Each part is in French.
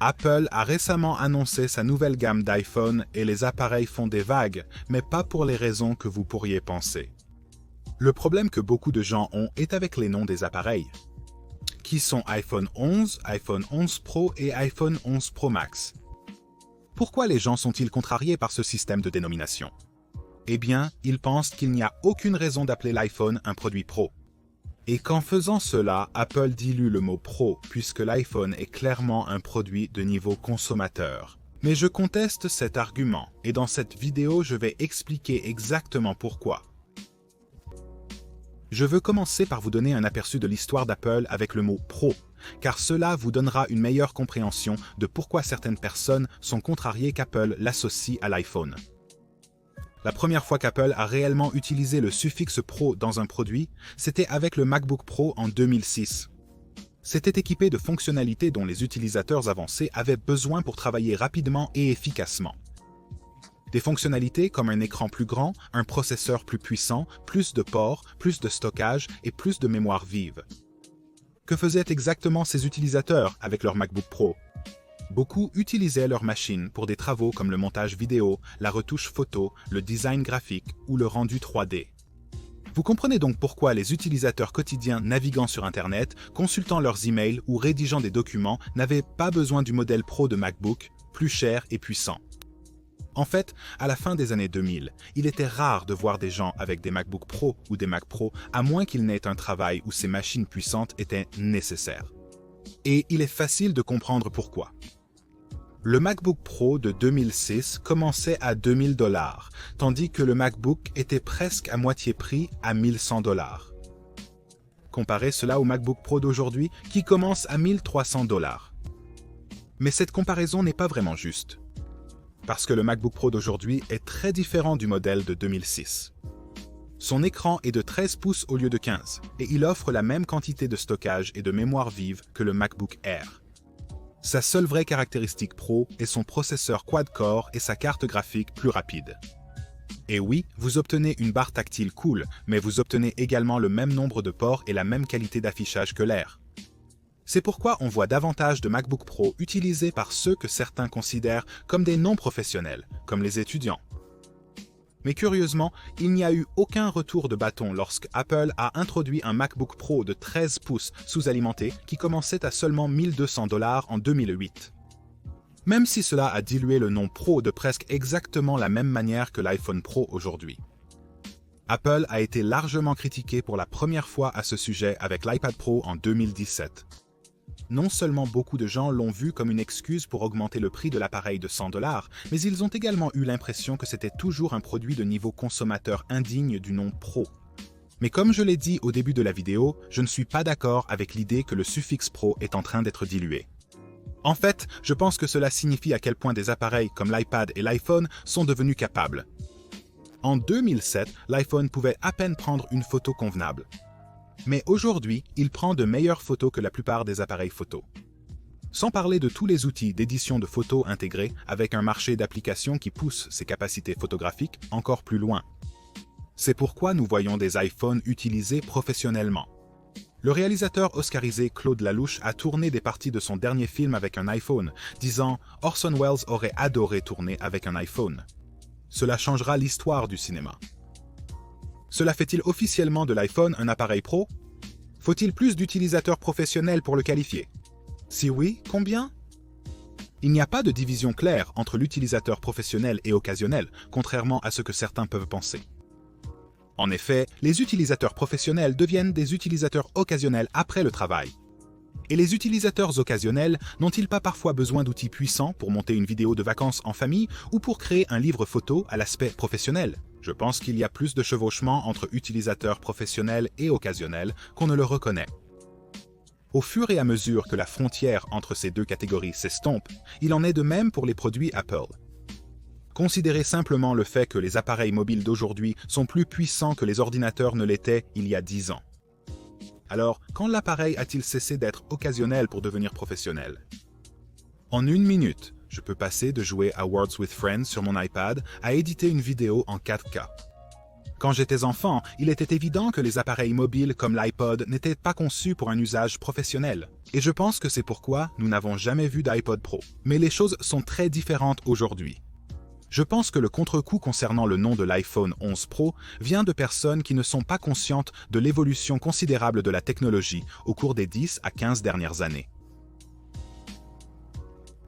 Apple a récemment annoncé sa nouvelle gamme d'iPhone et les appareils font des vagues, mais pas pour les raisons que vous pourriez penser. Le problème que beaucoup de gens ont est avec les noms des appareils, qui sont iPhone 11, iPhone 11 Pro et iPhone 11 Pro Max. Pourquoi les gens sont-ils contrariés par ce système de dénomination? Eh bien, ils pensent qu'il n'y a aucune raison d'appeler l'iPhone un produit Pro. Et qu'en faisant cela, Apple dilue le mot Pro, puisque l'iPhone est clairement un produit de niveau consommateur. Mais je conteste cet argument, et dans cette vidéo, je vais expliquer exactement pourquoi. Je veux commencer par vous donner un aperçu de l'histoire d'Apple avec le mot Pro, car cela vous donnera une meilleure compréhension de pourquoi certaines personnes sont contrariées qu'Apple l'associe à l'iPhone. La première fois qu'Apple a réellement utilisé le suffixe Pro dans un produit, c'était avec le MacBook Pro en 2006. C'était équipé de fonctionnalités dont les utilisateurs avancés avaient besoin pour travailler rapidement et efficacement. Des fonctionnalités comme un écran plus grand, un processeur plus puissant, plus de ports, plus de stockage et plus de mémoire vive. Que faisaient exactement ces utilisateurs avec leur MacBook Pro? Beaucoup utilisaient leur machine pour des travaux comme le montage vidéo, la retouche photo, le design graphique ou le rendu 3D. Vous comprenez donc pourquoi les utilisateurs quotidiens naviguant sur Internet, consultant leurs emails ou rédigeant des documents n'avaient pas besoin du modèle Pro de MacBook, plus cher et puissant. En fait, à la fin des années 2000, il était rare de voir des gens avec des MacBook Pro ou des Mac Pro à moins qu'ils n'aient un travail où ces machines puissantes étaient nécessaires. Et il est facile de comprendre pourquoi. Le MacBook Pro de 2006 commençait à 2000 $, tandis que le MacBook était presque à moitié prix à 1100 $. Comparez cela au MacBook Pro d'aujourd'hui qui commence à 1300 $. Mais cette comparaison n'est pas vraiment juste, parce que le MacBook Pro d'aujourd'hui est très différent du modèle de 2006. Son écran est de 13 pouces au lieu de 15, et il offre la même quantité de stockage et de mémoire vive que le MacBook Air. Sa seule vraie caractéristique pro est son processeur quad-core et sa carte graphique plus rapide. Et oui, vous obtenez une barre tactile cool, mais vous obtenez également le même nombre de ports et la même qualité d'affichage que l'Air. C'est pourquoi on voit davantage de MacBook Pro utilisés par ceux que certains considèrent comme des non-professionnels, comme les étudiants. Mais curieusement, il n'y a eu aucun retour de bâton lorsque Apple a introduit un MacBook Pro de 13 pouces sous-alimenté qui commençait à seulement 1200 $ en 2008. Même si cela a dilué le nom Pro de presque exactement la même manière que l'iPhone Pro aujourd'hui. Apple a été largement critiqué pour la première fois à ce sujet avec l'iPad Pro en 2017. Non seulement beaucoup de gens l'ont vu comme une excuse pour augmenter le prix de l'appareil de 100 $, mais ils ont également eu l'impression que c'était toujours un produit de niveau consommateur indigne du nom Pro. Mais comme je l'ai dit au début de la vidéo, je ne suis pas d'accord avec l'idée que le suffixe Pro est en train d'être dilué. En fait, je pense que cela signifie à quel point des appareils comme l'iPad et l'iPhone sont devenus capables. En 2007, l'iPhone pouvait à peine prendre une photo convenable. Mais aujourd'hui, il prend de meilleures photos que la plupart des appareils photo. Sans parler de tous les outils d'édition de photos intégrés avec un marché d'applications qui pousse ses capacités photographiques encore plus loin. C'est pourquoi nous voyons des iPhones utilisés professionnellement. Le réalisateur oscarisé Claude Lelouch a tourné des parties de son dernier film avec un iPhone, disant « Orson Welles aurait adoré tourner avec un iPhone. Cela changera l'histoire du cinéma. » Cela fait-il officiellement de l'iPhone un appareil pro? Faut-il plus d'utilisateurs professionnels pour le qualifier? Si oui, combien? Il n'y a pas de division claire entre l'utilisateur professionnel et occasionnel, contrairement à ce que certains peuvent penser. En effet, les utilisateurs professionnels deviennent des utilisateurs occasionnels après le travail. Et les utilisateurs occasionnels n'ont-ils pas parfois besoin d'outils puissants pour monter une vidéo de vacances en famille ou pour créer un livre photo à l'aspect professionnel? Je pense qu'il y a plus de chevauchement entre utilisateurs professionnels et occasionnels qu'on ne le reconnaît. Au fur et à mesure que la frontière entre ces deux catégories s'estompe, il en est de même pour les produits Apple. Considérez simplement le fait que les appareils mobiles d'aujourd'hui sont plus puissants que les ordinateurs ne l'étaient il y a 10 ans. Alors, quand l'appareil a-t-il cessé d'être occasionnel pour devenir professionnel? En une minute, je peux passer de jouer à Words with Friends sur mon iPad à éditer une vidéo en 4K. Quand j'étais enfant, il était évident que les appareils mobiles comme l'iPod n'étaient pas conçus pour un usage professionnel. Et je pense que c'est pourquoi nous n'avons jamais vu d'iPod Pro. Mais les choses sont très différentes aujourd'hui. Je pense que le contre-coup concernant le nom de l'iPhone 11 Pro vient de personnes qui ne sont pas conscientes de l'évolution considérable de la technologie au cours des 10 à 15 dernières années.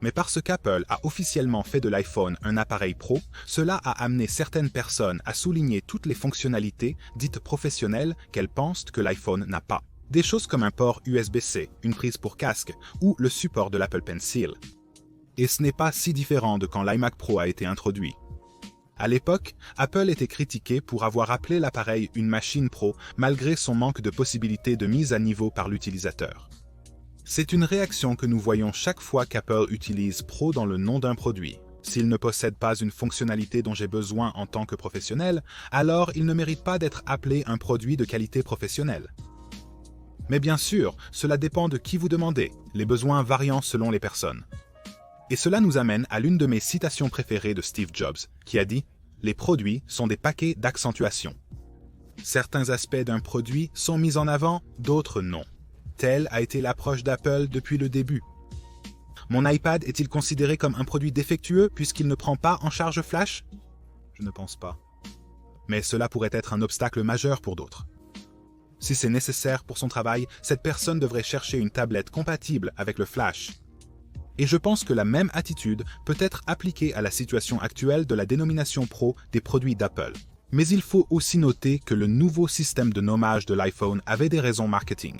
Mais parce qu'Apple a officiellement fait de l'iPhone un appareil pro, cela a amené certaines personnes à souligner toutes les fonctionnalités dites professionnelles qu'elles pensent que l'iPhone n'a pas. Des choses comme un port USB-C, une prise pour casque ou le support de l'Apple Pencil. Et ce n'est pas si différent de quand l'iMac Pro a été introduit. À l'époque, Apple était critiqué pour avoir appelé l'appareil une machine pro malgré son manque de possibilités de mise à niveau par l'utilisateur. C'est une réaction que nous voyons chaque fois qu'Apple utilise Pro dans le nom d'un produit. S'il ne possède pas une fonctionnalité dont j'ai besoin en tant que professionnel, alors il ne mérite pas d'être appelé un produit de qualité professionnelle. Mais bien sûr, cela dépend de qui vous demandez, les besoins variant selon les personnes. Et cela nous amène à l'une de mes citations préférées de Steve Jobs, qui a dit « Les produits sont des paquets d'accentuation. Certains aspects d'un produit sont mis en avant, d'autres non. Telle a été l'approche d'Apple depuis le début. Mon iPad est-il considéré comme un produit défectueux puisqu'il ne prend pas en charge Flash? Je ne pense pas. Mais cela pourrait être un obstacle majeur pour d'autres. Si c'est nécessaire pour son travail, cette personne devrait chercher une tablette compatible avec le Flash. Et je pense que la même attitude peut être appliquée à la situation actuelle de la dénomination Pro des produits d'Apple. Mais il faut aussi noter que le nouveau système de nommage de l'iPhone avait des raisons marketing.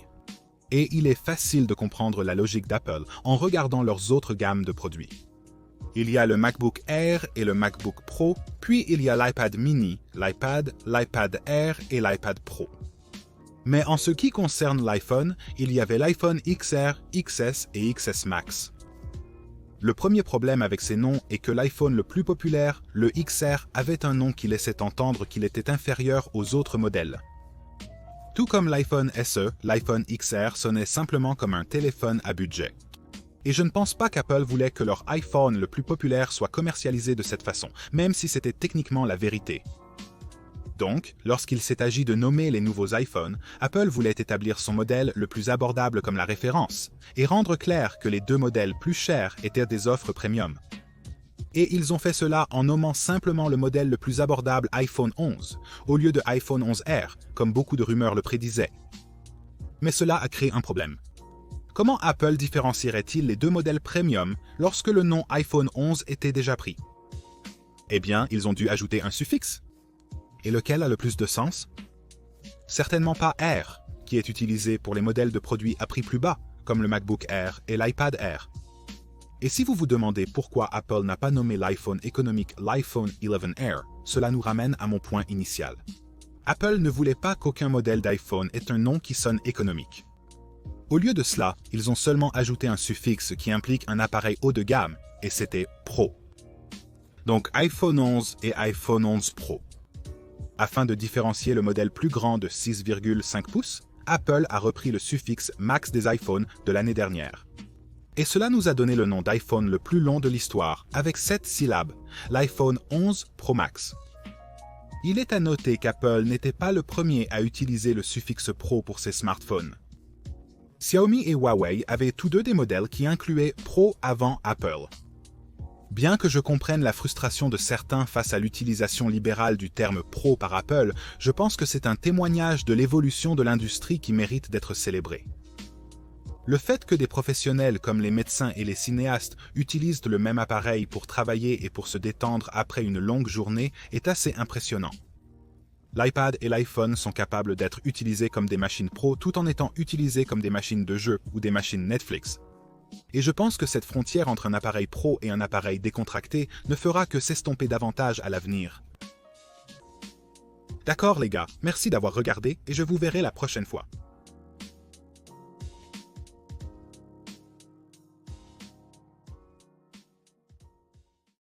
Et il est facile de comprendre la logique d'Apple en regardant leurs autres gammes de produits. Il y a le MacBook Air et le MacBook Pro, puis il y a l'iPad mini, l'iPad Air et l'iPad Pro. Mais en ce qui concerne l'iPhone, il y avait l'iPhone XR, XS et XS Max. Le premier problème avec ces noms est que l'iPhone le plus populaire, le XR, avait un nom qui laissait entendre qu'il était inférieur aux autres modèles. Tout comme l'iPhone SE, l'iPhone XR sonnait simplement comme un téléphone à budget. Et je ne pense pas qu'Apple voulait que leur iPhone le plus populaire soit commercialisé de cette façon, même si c'était techniquement la vérité. Donc, lorsqu'il s'est agi de nommer les nouveaux iPhones, Apple voulait établir son modèle le plus abordable comme la référence, et rendre clair que les deux modèles plus chers étaient des offres premium. Et ils ont fait cela en nommant simplement le modèle le plus abordable iPhone 11, au lieu de iPhone 11R, comme beaucoup de rumeurs le prédisaient. Mais cela a créé un problème. Comment Apple différencierait-il les deux modèles premium lorsque le nom iPhone 11 était déjà pris? Eh bien, ils ont dû ajouter un suffixe. Et lequel a le plus de sens? Certainement pas Air, qui est utilisé pour les modèles de produits à prix plus bas, comme le MacBook Air et l'iPad Air. Et si vous vous demandez pourquoi Apple n'a pas nommé l'iPhone économique l'iPhone 11 Air, cela nous ramène à mon point initial. Apple ne voulait pas qu'aucun modèle d'iPhone ait un nom qui sonne économique. Au lieu de cela, ils ont seulement ajouté un suffixe qui implique un appareil haut de gamme, et c'était Pro. Donc iPhone 11 et iPhone 11 Pro. Afin de différencier le modèle plus grand de 6,5 pouces, Apple a repris le suffixe Max des iPhones de l'année dernière. Et cela nous a donné le nom d'iPhone le plus long de l'histoire, avec 7 syllabes, l'iPhone 11 Pro Max. Il est à noter qu'Apple n'était pas le premier à utiliser le suffixe Pro pour ses smartphones. Xiaomi et Huawei avaient tous deux des modèles qui incluaient Pro avant Apple. Bien que je comprenne la frustration de certains face à l'utilisation libérale du terme Pro par Apple, je pense que c'est un témoignage de l'évolution de l'industrie qui mérite d'être célébré. Le fait que des professionnels comme les médecins et les cinéastes utilisent le même appareil pour travailler et pour se détendre après une longue journée est assez impressionnant. L'iPad et l'iPhone sont capables d'être utilisés comme des machines pro tout en étant utilisés comme des machines de jeu ou des machines Netflix. Et je pense que cette frontière entre un appareil pro et un appareil décontracté ne fera que s'estomper davantage à l'avenir. D'accord les gars, merci d'avoir regardé et je vous verrai la prochaine fois.